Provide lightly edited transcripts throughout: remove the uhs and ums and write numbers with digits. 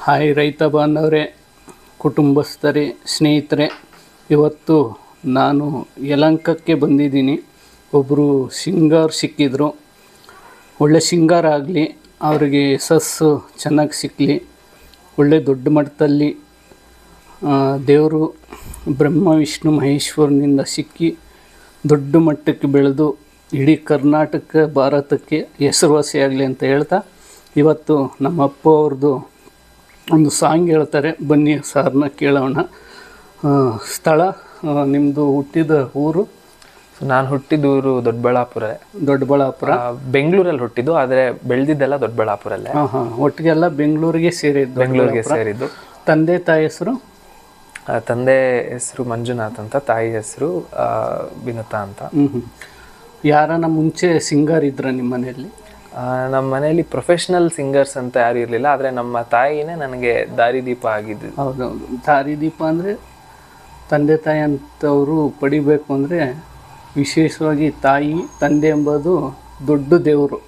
Hi ರೈತ ಬಾಂಧವರೇ, ಕುಟುಂಬಸ್ಥರೇ, ಸ್ನೇಹಿತರೆ, ಇವತ್ತು ನಾನು ಯಲಹಂಕಕ್ಕೆ ಬಂದಿದ್ದೀನಿ. ಒಬ್ಬರು ಸಿಂಗರ್ ಸಿಕ್ಕಿದ್ರು. ಒಳ್ಳೆ ಸಿಂಗರ್ ಆಗಲಿ, ಅವರಿಗೆ ಯಶಸ್ಸು ಚೆನ್ನಾಗಿ ಸಿಕ್ಕಲಿ, ಒಳ್ಳೆ ದೊಡ್ಡ ಮಟ್ಟದಲ್ಲಿ ದೇವರು ಬ್ರಹ್ಮ ವಿಷ್ಣು ಮಹೇಶ್ವರನಿಂದ ಸಿಕ್ಕಿ ದೊಡ್ಡ ಮಟ್ಟಕ್ಕೆ ಬೆಳೆದು ಇಡೀ ಕರ್ನಾಟಕ ಭಾರತಕ್ಕೆ ಹೆಸರುವಾಸಿಯಾಗಲಿ ಅಂತ ಹೇಳ್ತಾ, ಇವತ್ತು ನಮ್ಮ ಅಪ್ಪ ಅವ್ರದ್ದು ಒಂದು ಸಾಂಗ್ ಹೇಳ್ತಾರೆ. ಬನ್ನಿ ಸಾರ್ನ ಕೇಳೋಣ. ಸ್ಥಳ ನಿಮ್ಮದು ಹುಟ್ಟಿದ ಊರು? ನಾನು ಹುಟ್ಟಿದ ಊರು ದೊಡ್ಡಬಳ್ಳಾಪುರ. ಬೆಂಗಳೂರಲ್ಲಿ ಹುಟ್ಟಿದ್ದು, ಆದರೆ ಬೆಳೆದಿದ್ದೆಲ್ಲ ದೊಡ್ಡಬಳ್ಳಾಪುರಲ್ಲೇ. ಒಟ್ಟಿಗೆಲ್ಲ ಬೆಂಗಳೂರಿಗೆ ಸೇರಿದ್ದು. ತಂದೆ ತಾಯಿ ಹೆಸರು? ತಂದೆ ಹೆಸರು ಮಂಜುನಾಥ್ ಅಂತ, ತಾಯಿ ಹೆಸರು ವಿನುತಾ ಅಂತ. ಯಾರನ್ನ ಮುಂಚೆ ಸಿಂಗರ್ ಇದ್ರ ನಿಮ್ಮ ಮನೆಯಲ್ಲಿ? ನಮ್ಮ ಮನೆಯಲ್ಲಿ ಪ್ರೊಫೆಷ್ನಲ್ ಸಿಂಗರ್ಸ್ ಅಂತ ಯಾರು ಇರಲಿಲ್ಲ, ಆದರೆ ನಮ್ಮ ತಾಯಿನೇ ನನಗೆ ದಾರಿದೀಪ ಆಗಿದ್ದು. ಹೌದೌದು, ದಾರಿದೀಪ ಅಂದರೆ ತಂದೆ ತಾಯಿ ಅಂತವರು ಪಡಿಬೇಕು ಅಂದರೆ ವಿಶೇಷವಾಗಿ ತಾಯಿ ತಂದೆ ಎಂಬುದು ದೊಡ್ಡ ದೇವರು.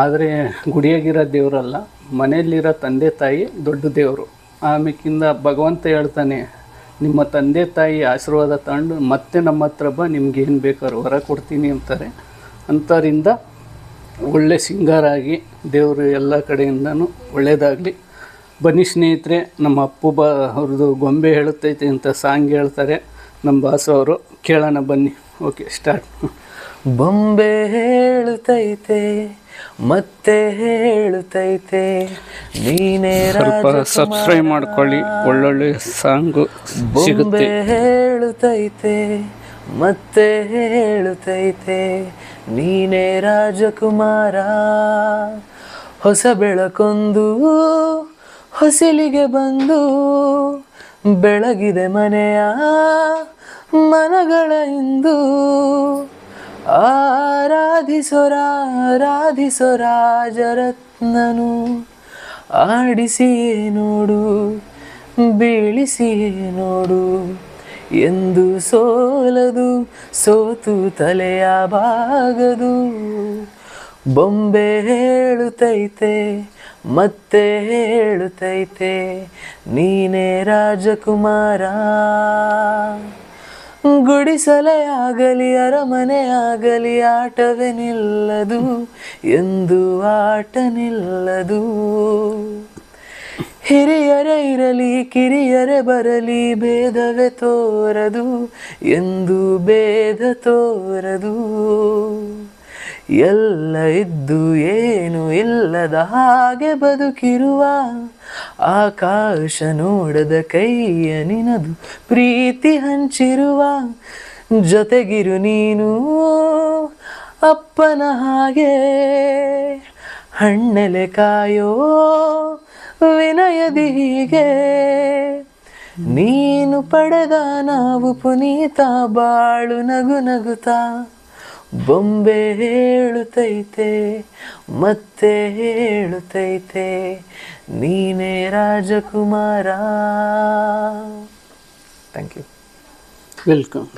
ಆದರೆ ಗುಡಿಯಾಗಿರೋ ದೇವರಲ್ಲ, ಮನೆಯಲ್ಲಿರೋ ತಂದೆ ತಾಯಿ ದೊಡ್ಡ ದೇವರು. ಆಮೇಕಿಂದ ಭಗವಂತ ಹೇಳ್ತಾನೆ, ನಿಮ್ಮ ತಂದೆ ತಾಯಿ ಆಶೀರ್ವಾದ ತಗೊಂಡು ಮತ್ತೆ ನಮ್ಮ ಹತ್ರ ಬಾ, ನಿಮ್ಗೇನು ಬೇಕಾದ್ರೂ ಹೊರ ಕೊಡ್ತೀನಿ ಅಂತಾರೆ. ಅಂಥರಿಂದ ಒಳ್ಳೆ ಸಿಂಗರಾಗಿ ದೇವರು ಎಲ್ಲ ಕಡೆಯಿಂದನೂ ಒಳ್ಳೆಯದಾಗಲಿ. ಬನ್ನಿ ಸ್ನೇಹಿತರೆ, ನಮ್ಮ ಅವ್ರದ್ದು ಗೊಂಬೆ ಹೇಳುತ್ತೈತೆ ಅಂತ ಸಾಂಗ್ ಹೇಳ್ತಾರೆ ನಮ್ಮ ಬಾಸು ಅವರು. ಕೇಳೋಣ ಬನ್ನಿ. Okay, start. ಬೊಂಬೆ ಹೇಳುತ್ತೈತೆ ಮತ್ತೆ ಹೇಳುತ್ತೈತೆ ನೀನೇ ಸ್ವಲ್ಪ ಸಬ್ಸ್ಕ್ರೈಬ್ ಮಾಡ್ಕೊಳ್ಳಿ, ಒಳ್ಳೊಳ್ಳೆ ಸಾಂಗು ಸಿಗುತ್ತೆ. ಬೊಂಬೆ ಹೇಳುತ್ತೈತೆ ಮತ್ತೆ ಹೇಳುತ್ತೈತೆ ನೀನೇ ರಾಜಕುಮಾರ, ಹೊಸ ಬೆಳಕೊಂದು ಹೊಸಿಲಿಗೆ ಬಂದು ಬೆಳಗಿದೆ ಮನೆಯ ಮನಗಳ ಇಂದು. ಆರಾಧಿಸೋ ರಾಜರತ್ನನು, ಆಡಿಸಿಯೇ ನೋಡು ಬೀಳಿಸಿಯೇ ನೋಡು, ಎಂದು ಸೋಲದು ಸೋತು ತಲೆಯ ಬಾಗದು. ಬೊಂಬೆ ಹೇಳುತ್ತೈತೆ ಮತ್ತೆ ಹೇಳುತ್ತೈತೆ ನೀನೇ ರಾಜಕುಮಾರ. ಗುಡಿಸಲೇ ಆಗಲಿ ಅರಮನೆ ಆಗಲಿ ಆಟವೇ ನಿಲ್ಲದು, ಎಂದು ಆಟ ನಿಲ್ಲದು. ಹಿರಿಯರೇ ಇರಲಿ ಕಿರಿಯರೇ ಬರಲಿ ಭೇದವೇ ತೋರದು, ಎಂದು ಭೇದ ತೋರದು. ಎಲ್ಲ ಇದ್ದು ಏನು ಇಲ್ಲದ ಹಾಗೆ ಬದುಕಿರುವ, ಆಕಾಶ ನೋಡದ ಕೈಯ ನಿನದು ಪ್ರೀತಿ ಹಂಚಿರುವ. ಜೊತೆಗಿರು ನೀನು ಅಪ್ಪನ ಹಾಗೆ, ಹಣ್ಣೆಲೆ ಕಾಯೋ ವಿನಯದಿ ಹೀಗೆ. ನೀನು ಪಡೆದ ನಾವು ಪುನೀತ, ಬಾಳು ನಗು ನಗುತ್ತಾ. ಬೊಂಬೆ ಹೇಳುತ್ತೈತೆ ಮತ್ತೆ ಹೇಳುತ್ತೈತೆ ನೀನೇ ರಾಜಕುಮಾರ. Thank you. ವೆಲ್ಕಮ್.